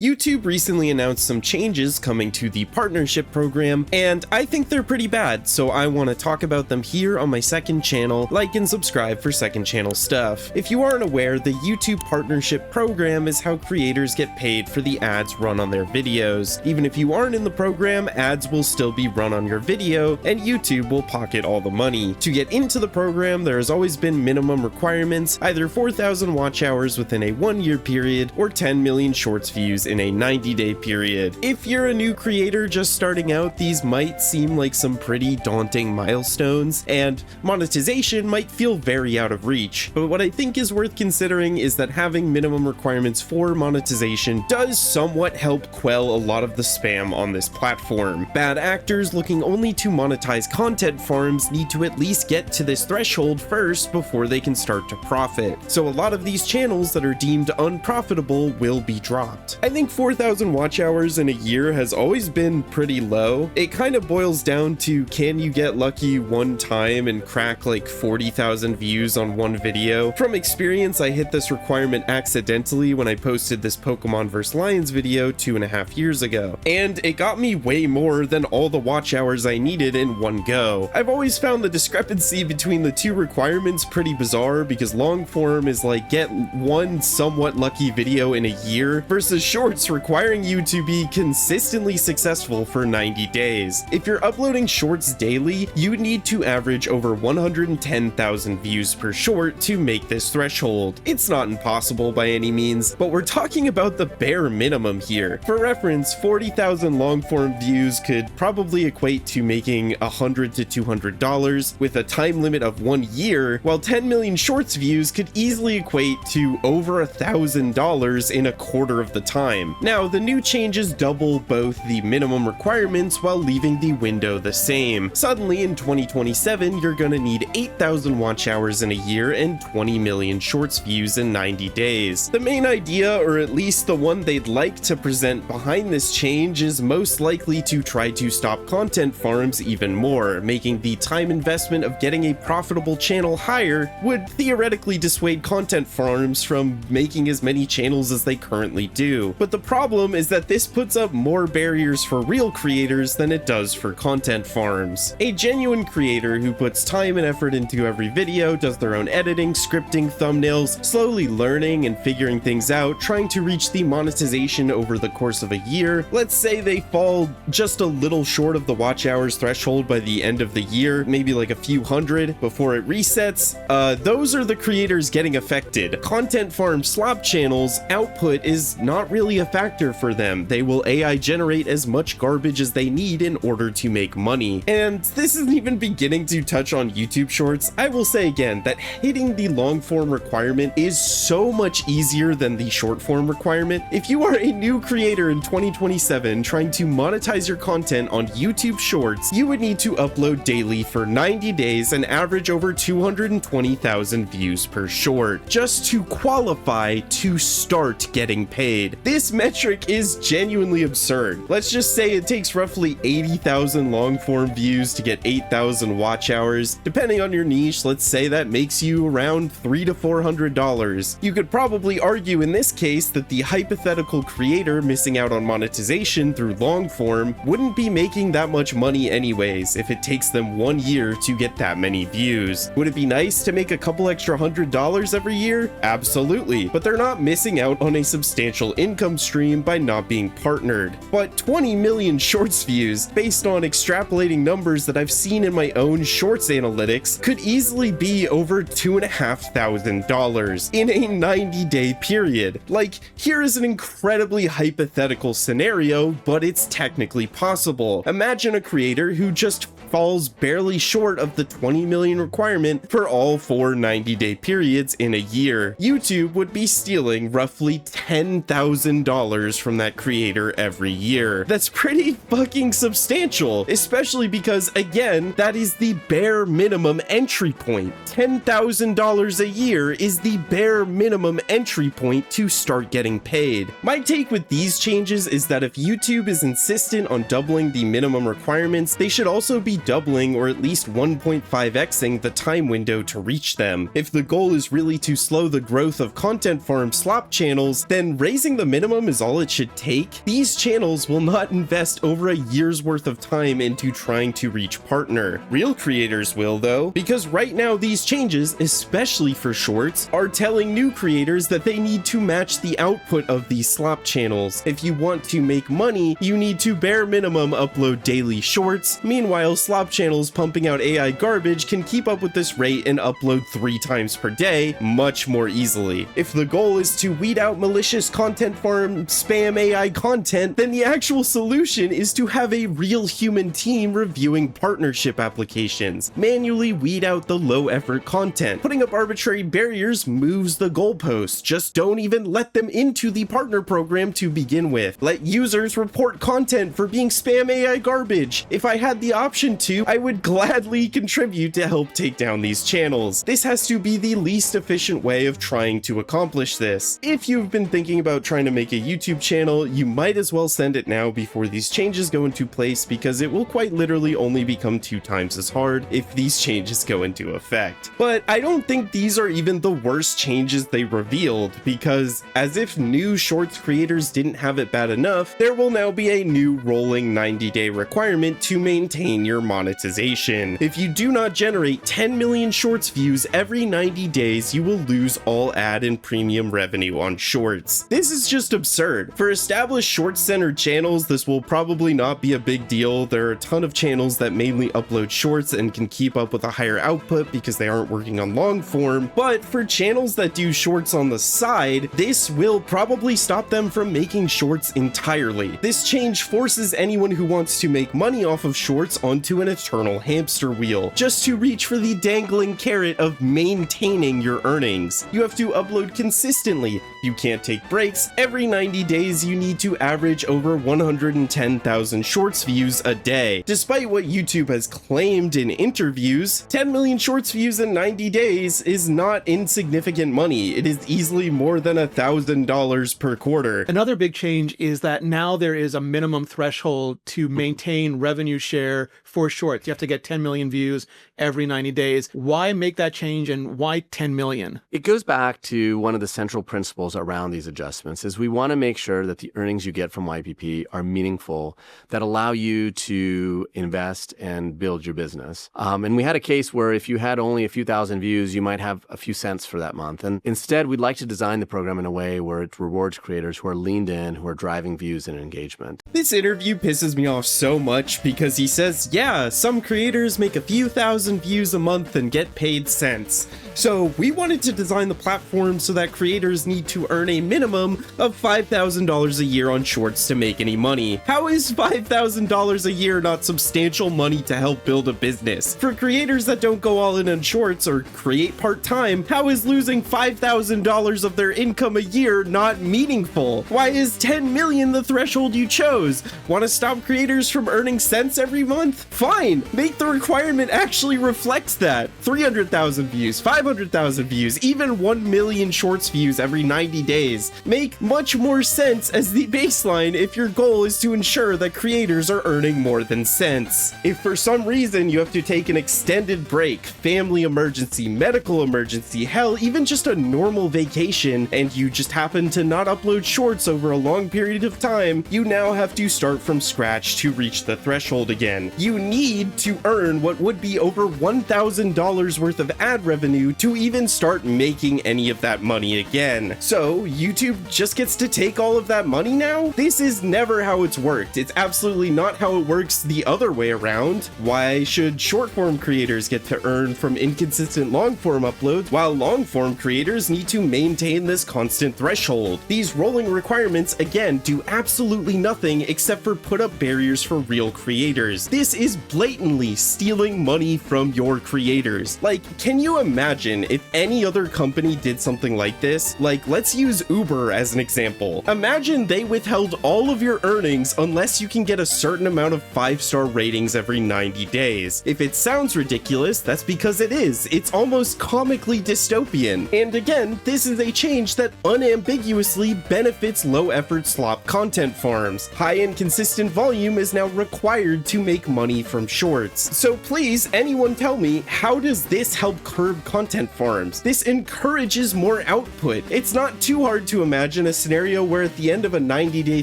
YouTube recently announced some changes coming to the partnership program, and I think they're pretty bad, so I want to talk about them here on my second channel. Like and subscribe for second channel stuff. If you aren't aware, the YouTube partnership program is how creators get paid for the ads run on their videos. Even if you aren't in the program, ads will still be run on your video, and YouTube will pocket all the money. To get into the program, there has always been minimum requirements, either 4,000 watch hours within a 1-year period, or 10 million shorts views in a 90-day period. If you're a new creator just starting out, these might seem like some pretty daunting milestones, and monetization might feel very out of reach. But what I think is worth considering is that having minimum requirements for monetization does somewhat help quell a lot of the spam on this platform. Bad actors looking only to monetize content farms need to at least get to this threshold first before they can start to profit. So a lot of these channels that are deemed unprofitable will be dropped. I think 4,000 watch hours in a year has always been pretty low. It kind of boils down to, can you get lucky one time and crack like 40,000 views on one video? From experience, I hit this requirement accidentally when I posted this Pokemon vs. Lions video 2.5 years ago, and it got me way more than all the watch hours I needed in one go. I've always found the discrepancy between the two requirements pretty bizarre, because long form is like get one somewhat lucky video in a year versus shorts requiring you to be consistently successful for 90 days. If you're uploading shorts daily, you need to average over 110,000 views per short to make this threshold. It's not impossible by any means, but we're talking about the bare minimum here. For reference, 40,000 long form views could probably equate to making $100 to $200 with a time limit of 1 year, while 10 million shorts views could easily equate to over $1,000 in a quarter of the time. Now, the new changes double both the minimum requirements while leaving the window the same. Suddenly, in 2027, you're gonna need 8,000 watch hours in a year and 20 million shorts views in 90 days. The main idea, or at least the one they'd like to present behind this change, is most likely to try to stop content farms even more, making the time investment of getting a profitable channel higher would theoretically dissuade content farms from making as many channels as they currently do. But the problem is that this puts up more barriers for real creators than it does for content farms. A genuine creator who puts time and effort into every video, does their own editing, scripting, thumbnails, slowly learning and figuring things out, trying to reach the monetization over the course of a year. Let's say they fall just a little short of the watch hours threshold by the end of the year, maybe like a few hundred before it resets. Those are the creators getting affected. Content farm slop channels' output is not really a factor for them. They will AI generate as much garbage as they need in order to make money. And this isn't even beginning to touch on YouTube Shorts. I will say again that hitting the long form requirement is so much easier than the short form requirement. If you are a new creator in 2027 trying to monetize your content on YouTube Shorts, you would need to upload daily for 90 days and average over 220,000 views per short, just to qualify to start getting paid. This metric is genuinely absurd. Let's just say it takes roughly 80,000 long form views to get 8,000 watch hours. Depending on your niche, let's say that makes you around $300 to $400. You could probably argue in this case that the hypothetical creator missing out on monetization through long form wouldn't be making that much money anyways if it takes them 1 year to get that many views. Would it be nice to make a couple extra $100 every year? Absolutely, but they're not missing out on a substantial income stream by not being partnered. But 20 million shorts views, based on extrapolating numbers that I've seen in my own shorts analytics, could easily be over $2,500 in a 90-day period. Like, here is an incredibly hypothetical scenario, but it's technically possible. Imagine a creator who just falls barely short of the 20 million requirement for all 4 90-day periods in a year. YouTube would be stealing roughly $10,000 from that creator every year. That's pretty fucking substantial, especially because, again, that is the bare minimum entry point. $10,000 a year is the bare minimum entry point to start getting paid. My take with these changes is that if YouTube is insistent on doubling the minimum requirements, they should also be roughly doubling or at least 1.5xing the time window to reach them. If the goal is really to slow the growth of content farm slop channels, then raising the minimum is all it should take. These channels will not invest over a year's worth of time into trying to reach partner. Real creators will though, because right now these changes, especially for shorts, are telling new creators that they need to match the output of these slop channels. If you want to make money, you need to bare minimum upload daily shorts. Meanwhile, slop channels pumping out AI garbage can keep up with this rate and upload 3 times per day much more easily. If the goal is to weed out malicious content farm spam AI content, then the actual solution is to have a real human team reviewing partnership applications. Manually weed out the low effort content. Putting up arbitrary barriers moves the goalpost. Just don't even let them into the partner program to begin with. Let users report content for being spam AI garbage. If I had the option to, I would gladly contribute to help take down these channels. This has to be the least efficient way of trying to accomplish this. If you've been thinking about trying to make a YouTube channel, you might as well send it now before these changes go into place, because it will quite literally only become 2 times as hard if these changes go into effect. But I don't think these are even the worst changes they revealed, because as if new shorts creators didn't have it bad enough, there will now be a new rolling 90-day requirement to maintain your monetization. If you do not generate 10 million shorts views every 90 days, you will lose all ad and premium revenue on shorts. This is just absurd. For established short-centered channels, this will probably not be a big deal. There are a ton of channels that mainly upload shorts and can keep up with a higher output because they aren't working on long form. But for channels that do shorts on the side, this will probably stop them from making shorts entirely. This change forces anyone who wants to make money off of shorts onto an eternal hamster wheel, just to reach for the dangling carrot of maintaining your earnings. You have to upload consistently. You can't take breaks. Every 90 days, you need to average over 110,000 shorts views a day. Despite what YouTube has claimed in interviews, 10 million shorts views in 90 days is not insignificant money. It is easily more than $1,000 per quarter. Another big change is that now there is a minimum threshold to maintain revenue share for shorts. You have to get 10 million views every 90 days. Why make that change, and why 10 million? It goes back to one of the central principles around these adjustments is we want to make sure that the earnings you get from YPP are meaningful, that allow you to invest and build your business. And we had a case where if you had only a few thousand views, you might have a few cents for that month. And instead, we'd like to design the program in a way where it rewards creators who are leaned in, who are driving views and engagement. This interview pisses me off so much because he says, yeah, some creators make a few thousand views a month and get paid cents. So we wanted to design the platform so that creators need to earn a minimum of $5,000 a year on shorts to make any money. How is $5,000 a year not substantial money to help build a business? For creators that don't go all in on shorts or create part-time, how is losing $5,000 of their income a year not meaningful? Why is 10 million the threshold you chose? Want to stop creators from earning cents every month? Fine, make the requirement actually reflect that. 300,000 views, 500,000 views, even 1 million shorts views every 90 days make much more sense as the baseline if your goal is to ensure that creators are earning more than cents. If for some reason you have to take an extended break, family emergency, medical emergency, hell, even just a normal vacation, and you just happen to not upload shorts over a long period of time, you now have to start from scratch to reach the threshold again. You need to earn what would be over $1,000 worth of ad revenue to even start making any of that money again. So YouTube just gets to take all of that money now? This is never how it's worked. It's absolutely not how it works the other way around. Why should short form creators get to earn from inconsistent long form uploads while long form creators need to maintain this constant threshold? These rolling requirements again do absolutely nothing except for put up barriers for real creators. This is blatantly stealing money from your creators. Like, can you imagine if any other company did something like this? Like, let's use Uber as an example. Imagine they withheld all of your earnings unless you can get a certain amount of 5-star ratings every 90 days. If it sounds ridiculous, that's because it is. It's almost comically dystopian. And again, this is a change that unambiguously benefits low-effort slop content farms. High and consistent volume is now required to make money from shorts. So please, anyone tell me, how does this help curb content farms? This encourages more output. It's not too hard to imagine a scenario where at the end of a 90-day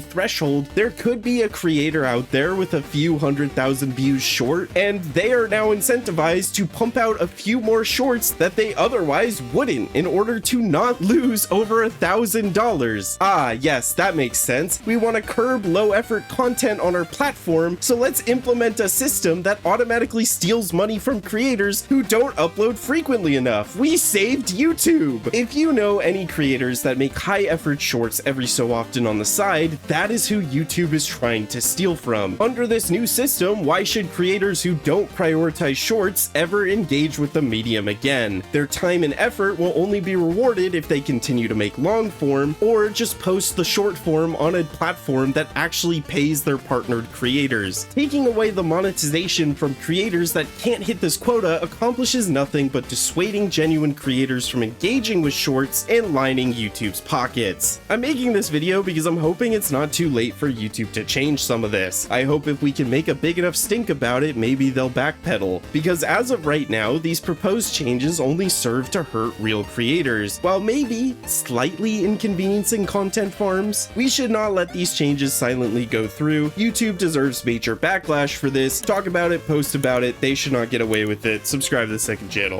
threshold, there could be a creator out there with a few 100,000 views short, and they are now incentivized to pump out a few more shorts that they otherwise wouldn't in order to not lose over $1,000. Ah, yes, that makes sense. We want to curb low-effort content on our platform, so let's implement a system that automatically steals money from creators who don't upload frequently enough. We saved YouTube! If you know any creators that make high-effort shorts every so often on the side, that is who YouTube is trying to steal from. Under this new system, why should creators who don't prioritize shorts ever engage with the medium again? Their time and effort will only be rewarded if they continue to make long form, or just post the short form on a platform that actually pays their partnered creators. Taking away the monetization from creators that can't hit this quota accomplishes nothing but dissuading genuine creators from engaging with shorts and lining YouTube's pockets. I'm making this video because I'm hoping it's not too late for YouTube to change some of this. I hope if we can make a big enough stink about it, maybe they'll backpedal. Because as of right now, these proposed changes only serve to hurt real creators, while maybe slightly inconveniencing content farms. We should not let these changes silently go through. YouTube deserves major backlash for this. Talk about it, post about it. They should not get away with it. Subscribe to the second channel.